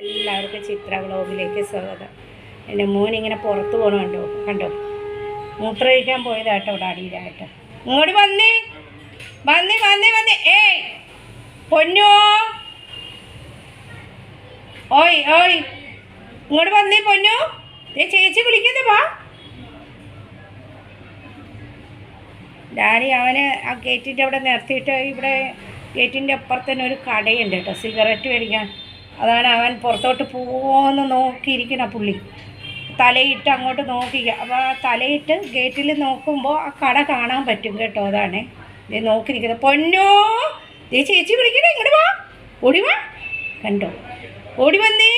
എല്ലാവർക്കും ചിത്ര വ്ളോഗിലേക്ക് സ്വാഗതം. എൻ്റെ മോനിങ്ങനെ പുറത്ത് പോകണുണ്ടോ കണ്ടോ, മൂത്രമൊഴിക്കാൻ പോയതാട്ടോ ഡാഡിയിലായിട്ട്. ഇങ്ങോട്ട് വന്നേ വന്നേ വന്നേ വന്നേ, ഏയ് പൊന്നോ, ഓയ് ഓയ് ഇങ്ങോട്ട് വന്നേ പൊന്നു, ചേച്ചി വിളിക്കുന്നേ വാ. ഡാഡി അവന് ആ ഗേറ്റിൻ്റെ അവിടെ നിർത്തിയിട്ട് ഇവിടെ ഗേറ്റിൻ്റെ അപ്പുറത്തന്നെ ഒരു കടയുണ്ട് കേട്ടോ, സിഗരറ്റ് മേടിക്കാൻ. അതാണ് അവൻ പുറത്തോട്ട് പോകുമെന്ന് നോക്കിയിരിക്കണ പുള്ളി, തലയിട്ട് അങ്ങോട്ട് നോക്കിക്കുക. അപ്പോൾ ആ തലയിട്ട് ഗേറ്റിൽ നോക്കുമ്പോൾ ആ കട കാണാൻ പറ്റും കേട്ടോ. അതാണ് ഇത് നോക്കിയിരിക്കുന്നത്. പൊന്നോ, ദേ ചേച്ചി വിളിക്കണേ, ഇങ്ങോട്ട് വാ, ഓടി വാ. കണ്ടോ, ഓടി വന്നേ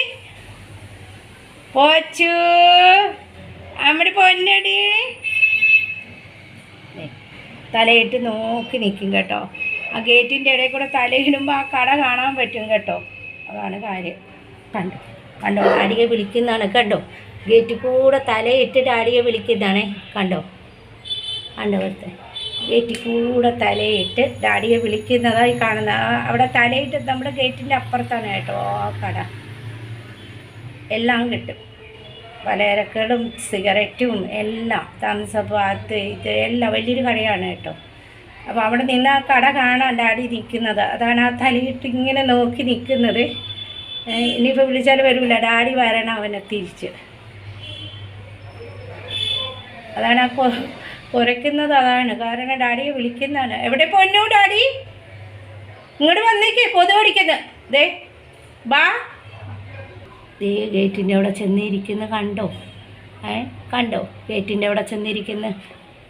പോച്ചു, അമ്മയുടെ പൊന്നടി. തലയിട്ട് നോക്കി നിൽക്കും കേട്ടോ. ആ ഗേറ്റിൻ്റെ ഇടയിൽ കൂടെ തലയിടുമ്പോൾ ആ കട കാണാൻ പറ്റും കേട്ടോ. അതാണ് കാര്യം. കണ്ടോ കണ്ടോ, ഡാഡിയെ വിളിക്കുന്നതാണ് കണ്ടോ, ഗേറ്റിൽ കൂടെ തലയിട്ട് ഡാഡിയെ വിളിക്കുന്നതാണേ. കണ്ടോ കണ്ടോ, ഇവിടുത്തെ ഗേറ്റിൽ കൂടെ തലയിട്ട് ഡാഡിയെ വിളിക്കുന്നതായി കാണുന്ന അവിടെ തലയിട്ട് നമ്മുടെ ഗേറ്റിൻ്റെ അപ്പുറത്താണ് കേട്ടോ ആ കട. എല്ലാം കിട്ടും, പലചരക്കുകളും സിഗരറ്റും എല്ലാം, തംസപ്പ് അത് ഇത് എല്ലാം വലിയൊരു കടയാണ് കേട്ടോ. അപ്പോൾ അവിടെ നിന്ന് ആ കട കാണാൻ ഡാഡി നിൽക്കുന്നത്. അതാണ് ആ തലയിട്ട് ഇങ്ങനെ നോക്കി നിൽക്കുന്നത്. ഇനിയിപ്പോൾ വിളിച്ചാൽ വരില്ല, ഡാഡി വരണം അവനെ തിരിച്ച്. അതാണ് ആ കുരയ്ക്കുന്നത്, അതാണ് കാരണം. ഡാഡിയെ വിളിക്കുന്നതാണ്. എവിടെ പൊന്നു ഡാഡി, ഇങ്ങോട്ട് വന്നേക്കേ, കൊതു കടിക്കുന്നത്. ദേ ബാ, ദേ ഗേറ്റിൻ്റെ അവിടെ ചെന്നിരിക്കുന്ന കണ്ടോ, കണ്ടോ ഗേറ്റിൻ്റെ അവിടെ ചെന്നിരിക്കുന്ന.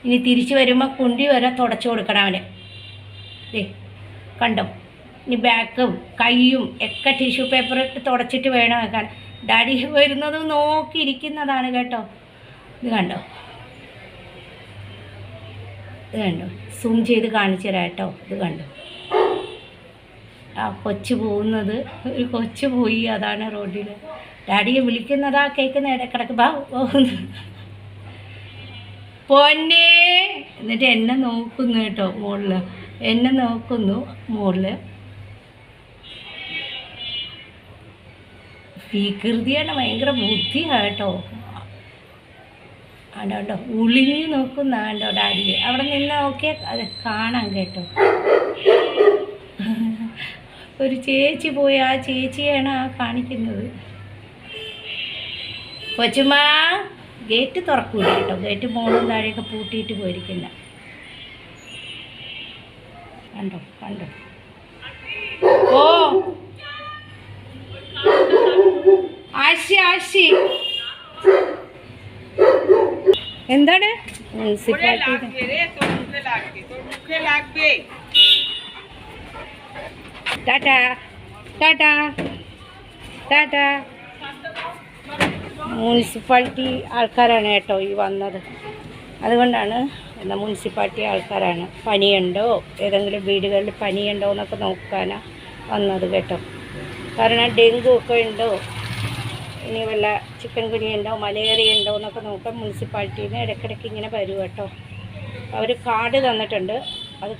ഇനി തിരിച്ച് വരുമ്പോൾ കുണ്ടി വരെ തുടച്ചു കൊടുക്കണം അവന്. ദേ കണ്ടോ, ഇനി ബാക്കും കൈയും ഒക്കെ ടിഷ്യൂ പേപ്പർ ഇട്ട് തുടച്ചിട്ട് വേണം വെക്കാൻ. ഡാഡി വരുന്നത് നോക്കിയിരിക്കുന്നതാണ് കേട്ടോ. ഇത് കണ്ടോ, ഇത് കണ്ടോ, സൂം ചെയ്ത് കാണിച്ചു തരാം കേട്ടോ. ഇത് കണ്ടോ, ആ കൊച്ചു പോകുന്നത്, ഒരു കൊച്ചു പോയി, അതാണ് റോഡിൽ. ഡാഡിയെ വിളിക്കുന്നതാ കേൾക്കുന്ന ഇടക്കിടക്ക് ബാ പോകുന്നു പൊന്നേ. എന്നിട്ട് എന്നെ നോക്കുന്നു കേട്ടോ മുകളിൽ, എന്നെ നോക്കുന്നു മുകളിൽ. വികൃതിയാണ്, ഭയങ്കര ബുദ്ധിയാണ് കേട്ടോ. ആണ്ടോ ഉളിഞ്ഞു നോക്കുന്നാണ്ടോ ഡാഡിയെ. അവിടെ നിന്ന് നോക്കിയാൽ അത് കാണാം കേട്ടോ. ഒരു ചേച്ചി പോയി, ആ ചേച്ചിയാണ് ആ കാണിക്കുന്നത്. കൊച്ചുമ്മ ഗേറ്റ് തുറക്കൂല കേട്ടോ, ഗേറ്റ് മോളും താഴെയൊക്കെ പൂട്ടിയിട്ട് പോയിരിക്കില്ല. കണ്ടോ കണ്ടോ, ഓ ആശി ആശി എന്താണ് മുനിസിപ്പാലിറ്റി. ടാറ്റാ ടാറ്റാ ടാറ്റാ. മുനിസിപ്പാലിറ്റി ആൾക്കാരാണ് കേട്ടോ ഈ വന്നത്. അതുകൊണ്ടാണ് എന്താ, മുനിസിപ്പാലിറ്റി ആൾക്കാരാണ്. പനിയുണ്ടോ, ഏതെങ്കിലും വീടുകളിൽ പനിയുണ്ടോ എന്നൊക്കെ നോക്കാനാണ് വന്നത് കേട്ടോ. കാരണം ഡെങ്കു ഒക്കെ ഉണ്ടോ, ഇനി വല്ല ചിക്കൻ ഗുനിയ ഉണ്ടോ, മലേറിയ ഉണ്ടോ എന്നൊക്കെ നോക്കാൻ മുനിസിപ്പാലിറ്റിയിൽ നിന്ന് ഇടയ്ക്കിടയ്ക്ക് ഇങ്ങനെ വരും കേട്ടോ. അവർ കാർഡ് തന്നിട്ടുണ്ട്, അത്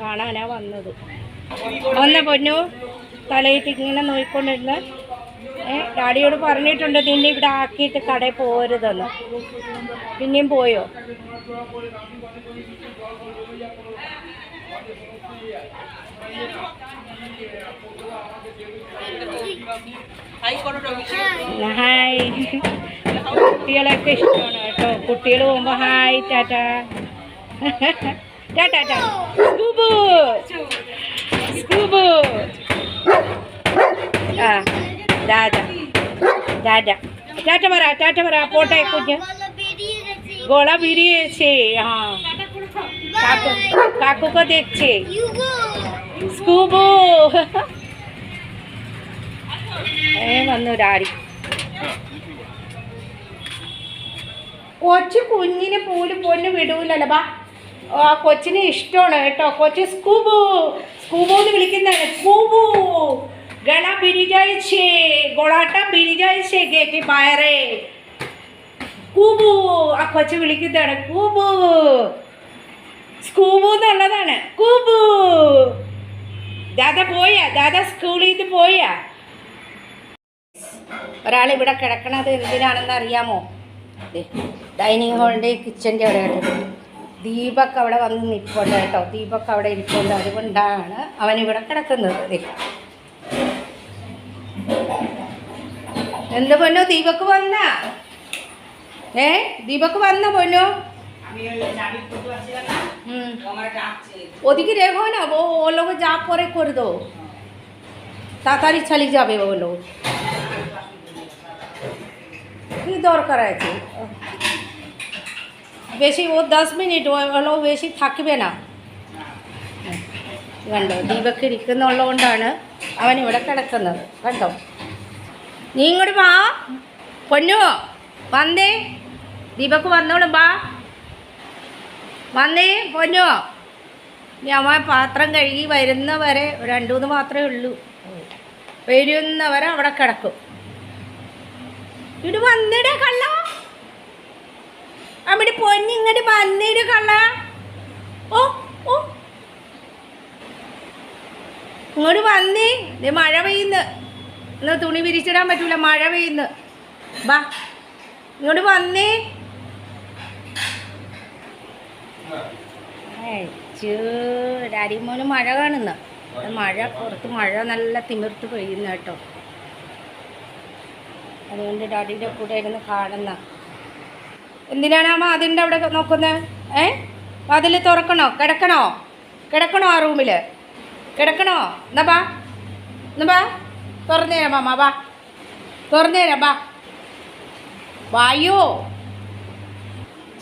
കാണാനാണ് വന്നത്. വന്ന പൊന്നു തലയിട്ട് ഇങ്ങനെ നോക്കിക്കൊണ്ടിരുന്ന് ഡാഡിയോട് പറഞ്ഞിട്ടുണ്ട് നിന്നെ ഇവിടെ ആക്കിയിട്ട് കടയിൽ പോരുതെന്ന്. പിന്നെയും പോയോ? ഹായ്, കുട്ടികളൊക്കെ ഇഷ്ടമാണ് കേട്ടോ. കുട്ടികൾ പോകുമ്പോൾ ഹായ് ടാറ്റാ ടാറ്റാ ടാ. സ്കൂബു സ്കൂബു, ആ ദാദാ ദാദാ ടാറ്റ പറ, ടാറ്റ പറ. പോട്ടെ കുഞ്ഞ്, गोला बेरिয়েছে। हाँ काकू, काकू को देखছে। സ്കൂബു വന്നു ഡാഡി. കൊച്ചു കുഞ്ഞിനെ പോലും പൊന്നു വിടൂലല്ലോ. ബാ, കൊച്ചിന് ഇഷ്ടമാണ് കേട്ടോ. കൊച്ചു സ്കൂബു സ്കൂബു എന്ന് വിളിക്കുന്നതാണ്. സ്കൂബു ഗള ബിരിജായിച്ചേ, ഗോളാട്ട ബിരിജായിച്ചേ ഗേറ്റ് ബായറേ. കൂബു, ആ കൊച്ചു വിളിക്കുന്നതാണ് കൂബു. സ്കൂബു എന്നുള്ളതാണ് കൂബു. ദാദാ പോയാ, ദാദാ സ്കൂളിൽ നിന്ന് പോയാ. ഒരാളിവിടെ കിടക്കണത് എന്തിനാണെന്ന് അറിയാമോ? ഡൈനിങ് ഹാളിൻ്റെ കിച്ചൻ്റെ അവിടെ കേട്ടോ ദീപക് അവിടെ വന്ന് നിൽപ്പുണ്ട് കേട്ടോ. ദീപക് അവിടെ ഇരിപ്പുണ്ട്, അതുകൊണ്ടാണ് അവനിവിടെ കിടക്കുന്നത്. എന്ത് പൊന്നോ ദീപക് വന്ന? दीपक वन्ना बोलो ओदिके देखो ना वो लोग जा परे कर दो ताड़ाताड़ी चली जाबे वो लोग कि दरकार आछे बेशी वो 10 मिनट वो बेशी थाकबे ना കണ്ടോ ദീപക്ക് ഇരിക്കുന്നുള്ളതുകൊണ്ടാണ് അവൻ ഇവിടെ കിടക്കുന്നത് കണ്ടോ നീ ഇങ്ങോട്ട് വാ പൊന്നു വന്നേ ദീപക്ക് വന്നോളും വാ വന്നേ പൊന്നു നീ അവൻ പാത്രം കഴുകി വരുന്നവരെ 2-3 മാത്രമേ ഉള്ളൂ വരുന്നവരെ അവിടെ കിടക്കും ഇങ്ങോട്ട് വന്നിട കള്ള അവിടെ പൊന്നു ഇങ്ങോട്ട് വന്നിട കള്ള ഓ ഓ ഇങ്ങോട്ട് വന്നേ ഇത് മഴ പെയ്യുന്നു ഇന്ന് തുണി വിരിച്ചിടാൻ പറ്റൂല മഴ പെയ്യുന്നു വാ ഇങ്ങോട്ട് വന്നേ ഡാഡിമോന് മഴ കാണുന്ന മഴ പുറത്ത് മഴ നല്ല തിമിർത്ത് പെയ്യുന്ന കേട്ടോ അതുകൊണ്ട് ഡാഡിയുടെ കൂടെ ഇരുന്ന് കാണുന്ന എന്തിനാണ് അമ്മ അതിൻ്റെ അവിടെ നോക്കുന്നത് അതിൽ തുറക്കണോ കിടക്കണോ ആ റൂമിൽ കിടക്കണോ എന്നാ ബാ തുറന്നു തരാം മാമ ബാ തുറന്നു തരാം ബാ വായോ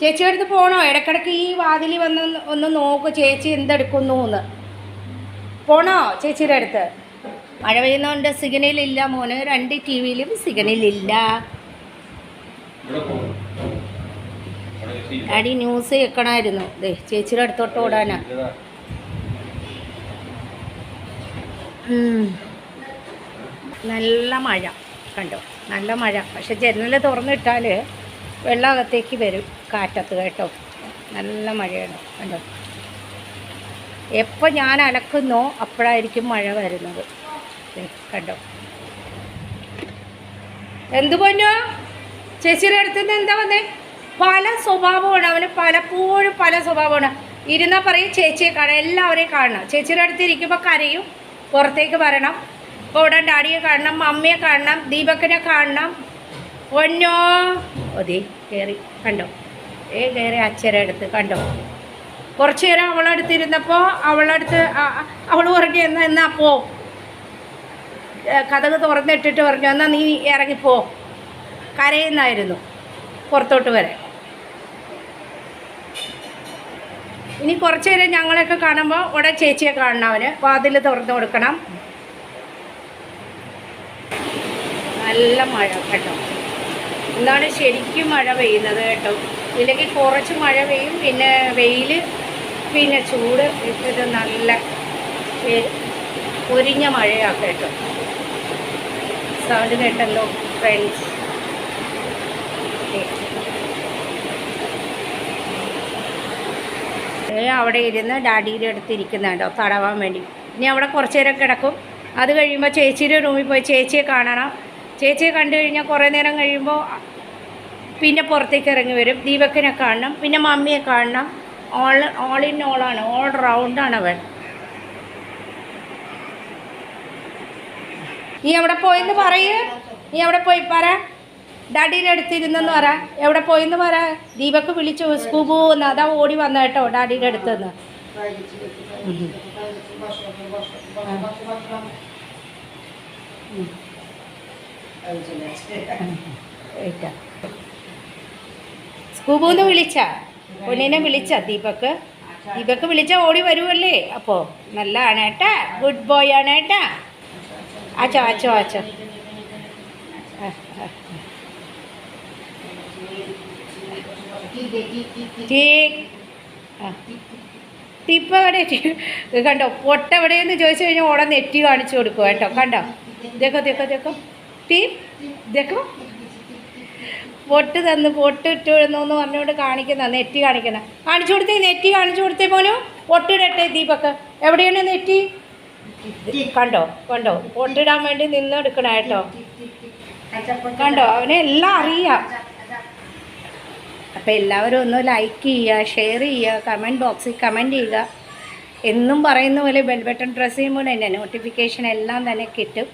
ചേച്ചിയുടെ അടുത്ത് പോകണോ ഇടയ്ക്കിടയ്ക്ക് ഈ വാതിൽ വന്ന് ഒന്ന് നോക്കൂ ചേച്ചി എന്തെടുക്കുന്നു എന്ന് പോണോ ചേച്ചിയുടെ അടുത്ത് മഴ പെയ്യുന്നതുകൊണ്ട് സിഗ്നലില്ല മോന് 2 TV-യിലും സിഗ്നലില്ല ഡാഡി ന്യൂസ് കേൾക്കണമായിരുന്നു ദേ ചേച്ചിയുടെ അടുത്തോട്ട് ഓടാനാ നല്ല മഴ കണ്ടോ നല്ല മഴ പക്ഷെ ജനൽ തുറന്നിട്ടാൽ വെള്ളം അകത്തേക്ക് വരും കാറ്റത്ത് കേട്ടോ നല്ല മഴയാണ് കണ്ടോ എപ്പോൾ ഞാൻ അലക്കുന്നോ അപ്പോഴായിരിക്കും മഴ വരുന്നത് കണ്ടോ എന്ത് പൊന്നോ ചേച്ചിയുടെ അടുത്ത് നിന്ന് എന്താ വന്നേ പല സ്വഭാവമാണ് അവന് പലപ്പോഴും പല സ്വഭാവമാണ് ഇരുന്നാൽ പറയും ചേച്ചിയെ കാണാം എല്ലാവരെയും കാണണം ചേച്ചിയുടെ അടുത്ത് ഇരിക്കുമ്പോൾ കരയും പുറത്തേക്ക് വരണം ഇപ്പോൾ ഇവിടെ ഡാഡിയെ കാണണം മമ്മിയെ കാണണം ദീപക്കിനെ കാണണം പൊന്നോ ഒതേ കയറി കണ്ടോ കയറി അച്ഛരെ അടുത്ത് കണ്ടോ കുറച്ച് നേരം അവളടുത്തിരുന്നപ്പോൾ അവളടുത്ത് അവൾ പറഞ്ഞു എന്നാ പോ കതക് തുറന്നിട്ടിട്ട് പറഞ്ഞു എന്നാൽ നീ ഇറങ്ങിപ്പോ കരയുന്നായിരുന്നു പുറത്തോട്ട് വരെ ഇനി കുറച്ച് നേരം ഞങ്ങളെയൊക്കെ കാണുമ്പോൾ ഇവിടെ ചേച്ചിയെ കാണണം അവന് വാതിൽ തുറന്നു കൊടുക്കണം നല്ല മഴ കേട്ടോ ഇന്നാണ് ശരിക്കും മഴ പെയ്യുന്നത് കേട്ടോ ഇല്ലെങ്കിൽ കുറച്ച് മഴ പെയ്യും പിന്നെ വെയിൽ പിന്നെ ചൂട് ഇത് നല്ല പൊരിഞ്ഞ മഴയാണ് കേട്ടോ സൗണ്ട് കേട്ടല്ലോ ഫ്രണ്ട്സ് അവിടെ ഇരുന്ന് ഡാഡിയുടെ അടുത്ത് ഇരിക്കുന്നുണ്ടോ തടവാൻ വേണ്ടി ഇനി അവിടെ കുറച്ച് നേരം കിടക്കും അത് കഴിയുമ്പോൾ ചേച്ചിയുടെ റൂമിൽ പോയി ചേച്ചിയെ കാണണം ചേച്ചിയെ കണ്ടു കഴിഞ്ഞാൽ കുറേ നേരം കഴിയുമ്പോൾ പിന്നെ പുറത്തേക്ക് ഇറങ്ങി വരും ദീപക്കിനെ കാണണം പിന്നെ മമ്മിയെ കാണണം ഓൾ ഇൻ ഓളാണ് ഓൾ റൗണ്ടാണ് അവൻ നീ എവിടെ പോയെന്ന് പറയൂ നീ എവിടെ പോയി പറ ഡാഡിയുടെ അടുത്തിരുന്നെന്ന് പറ എവിടെ പോയെന്ന് പറ ദീപക്ക് വിളിച്ചു സ്കൂബു എന്ന് അതാ ഓടി വന്ന കേട്ടോ ഡാഡിയുടെ അടുത്തുനിന്ന് സ്കൂബൂന്ന് വിളിച്ച പൊന്നിനെ വിളിച്ച ദീപക്ക് വിളിച്ച ഓടി വരുമല്ലേ അപ്പോൾ നല്ലതാണ് ഏട്ടാ ഗുഡ് ബോയ് ആണ് ഏട്ടാ ആച്ചോ ടിപ്പ് എവിടെ കണ്ടോ പൊട്ട എവിടെയെന്ന് ചോദിച്ചു കഴിഞ്ഞാൽ ഉടനെ നെറ്റി കാണിച്ചു കൊടുക്കുക കേട്ടോ കണ്ടോ ദേക്കോ ദേക്കോ പൊട്ട് തന്ന് പൊട്ടിട്ട് എന്ന് പറഞ്ഞുകൊണ്ട് കാണിക്കുന്ന നെറ്റി കാണിച്ചു കൊടുത്തേ പോലും പൊട്ടിടട്ടെ ദീപക്ക് എവിടെയാണ് നെറ്റി കണ്ടോ പൊട്ടിടാൻ വേണ്ടി നിന്നെടുക്കണം കേട്ടോ കണ്ടോ, അവനെ എല്ലാം അറിയാം. അപ്പോൾ എല്ലാവരും ഒന്ന് ലൈക്ക് ചെയ്യുക, ഷെയർ ചെയ്യുക, കമൻറ്റ് ബോക്സിൽ കമൻറ്റ് ചെയ്യുക. എന്നും പറയുന്ന പോലെ ബെൽ ബട്ടൺ പ്രസ് ചെയ്യുമ്പോൾ തന്നെ നോട്ടിഫിക്കേഷൻ എല്ലാം തന്നെ കിട്ടും.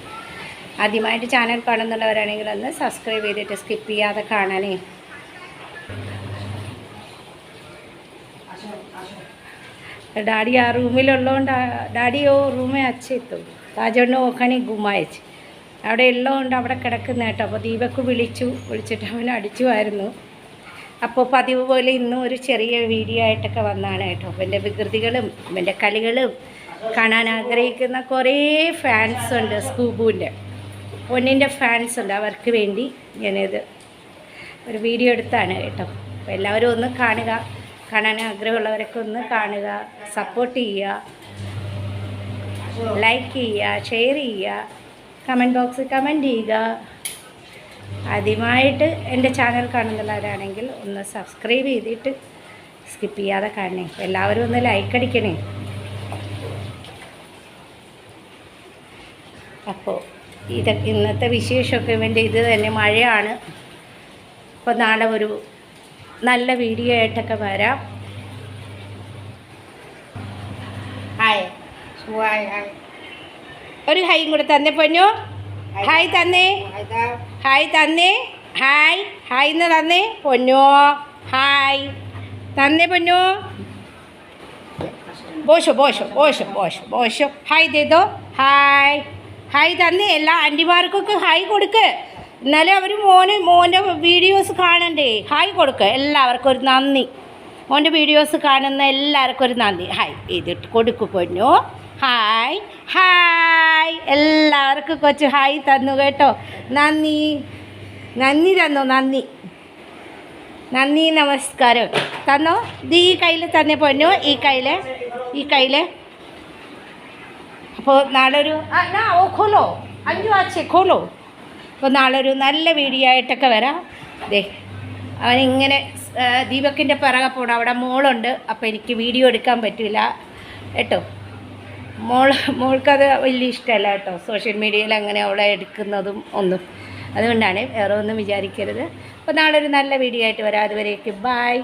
ആദ്യമായിട്ട് ചാനൽ കാണുന്നുള്ളവരാണെങ്കിൽ ഒന്ന് സബ്സ്ക്രൈബ് ചെയ്തിട്ട് സ്കിപ്പ് ചെയ്യാതെ കാണാനേ. डैडी आ റൂമിലുള്ളതുകൊണ്ട് ഡാഡി ഓ റൂമേ അച്ഛെത്തും താജോണ്ട് നോക്കണി ഗുമായച്ച് അവിടെ ഉള്ളതുകൊണ്ട് അവിടെ കിടക്കുന്ന കേട്ടോ. അപ്പോൾ ദീപക്ക് വിളിച്ചിട്ട് അവൻ അടിച്ചുമായിരുന്നു. അപ്പോൾ പതിവ് പോലെ ഇന്നും ഒരു ചെറിയ വീഡിയോ ആയിട്ടൊക്കെ വന്നതാണ് കേട്ടോ. അപ്പോൾ എൻ്റെ വികൃതികളും എൻ്റെ കളികളും കാണാൻ ആഗ്രഹിക്കുന്ന കുറേ ഫാൻസ് ഉണ്ട്. സ്കൂബുവിൻ്റെ പൊന്നിൻ്റെ ഫാൻസ് ഉണ്ട്. അവർക്ക് വേണ്ടി ഞാനിത് ഒരു വീഡിയോ എടുത്താണ് കേട്ടോ. അപ്പോൾ എല്ലാവരും ഒന്ന് കാണുക, കാണാൻ ആഗ്രഹമുള്ളവരൊക്കെ ഒന്ന് കാണുക, സപ്പോർട്ട് ചെയ്യുക, ലൈക്ക് ചെയ്യുക, ഷെയർ ചെയ്യുക, കമൻറ്റ് ബോക്സിൽ കമൻറ്റ് ചെയ്യുക. ആദ്യമായിട്ട് എൻ്റെ ചാനൽ കാണുന്നവരാണെങ്കിൽ ഒന്ന് സബ്സ്ക്രൈബ് ചെയ്തിട്ട് സ്കിപ്പ് ചെയ്യാതെ കാണണേ. എല്ലാവരും ഒന്ന് ലൈക്ക് അടിക്കണേ. അപ്പോൾ ഇന്നത്തെ വിശേഷമൊക്കെ വേണ്ടി ഇത് തന്നെ മഴയാണ്. അപ്പോൾ നാളെ ഒരു നല്ല വീഡിയോ ആയിട്ടൊക്കെ വരാം. ഹായ് ഒരു ഹൈയും കൂടെ തന്നെ പൊന്നു. ഹായ് തന്നെ, ഹായ് തന്നെ, ഹായ് ഹായ് എന്ന് തന്നെ പൊന്നു. ഹായ് തന്നെ പൊന്നു. ബോഷോ ബോഷോ ബോഷോ ബോഷോ ബോഷോ ഹായ് ചെയ്തോ. ഹായ് ഹായ് തന്നെ. എല്ലാ ആൻറ്റിമാർക്കൊക്കെ ഹായ് കൊടുക്ക്. എന്നാലും അവർ മോൻ്റെ വീഡിയോസ് കാണണ്ടേ. ഹായ് കൊടുക്കുക. എല്ലാവർക്കും ഒരു നന്ദി. മോൻ്റെ വീഡിയോസ് കാണുന്ന എല്ലാവർക്കും ഒരു നന്ദി. ഹായ് ഇതിട്ട് കൊടുക്കു പൊന്നു. ഹായ് ഹായ് എല്ലാവർക്കും കൊച്ചു ഹായ് തന്നു കേട്ടോ. നന്ദി നന്ദി തന്നു. നന്ദി നന്ദി നമസ്കാരം തന്നോ. ഇത് ഈ കയ്യിൽ തന്നെ പൊന്നു. ഈ കയ്യിൽ അപ്പോൾ നാളെ ഒരു ഓ ഖോലോ 5 ആച്ചേ ഖോലോ. അപ്പോൾ നാളെ ഒരു നല്ല വീഡിയോ ആയിട്ടൊക്കെ വരാം. ദേ അവനിങ്ങനെ ദീപക്കിൻ്റെ പിറകെ പോകണം. അവിടെ മോളുണ്ട്. അപ്പോൾ എനിക്ക് വീഡിയോ എടുക്കാൻ പറ്റില്ല കേട്ടോ. മോൾക്കത് വലിയ ഇഷ്ടമല്ല കേട്ടോ, സോഷ്യൽ മീഡിയയിൽ അങ്ങനെ അവളെ എടുക്കുന്നതും ഒന്നും. അതുകൊണ്ടാണ്, വേറെ ഒന്നും വിചാരിക്കരുത്. അപ്പോൾ നാളെ ഒരു നല്ല വീഡിയോ ആയിട്ട് വരാം. അതുവരേക്ക് ബൈ.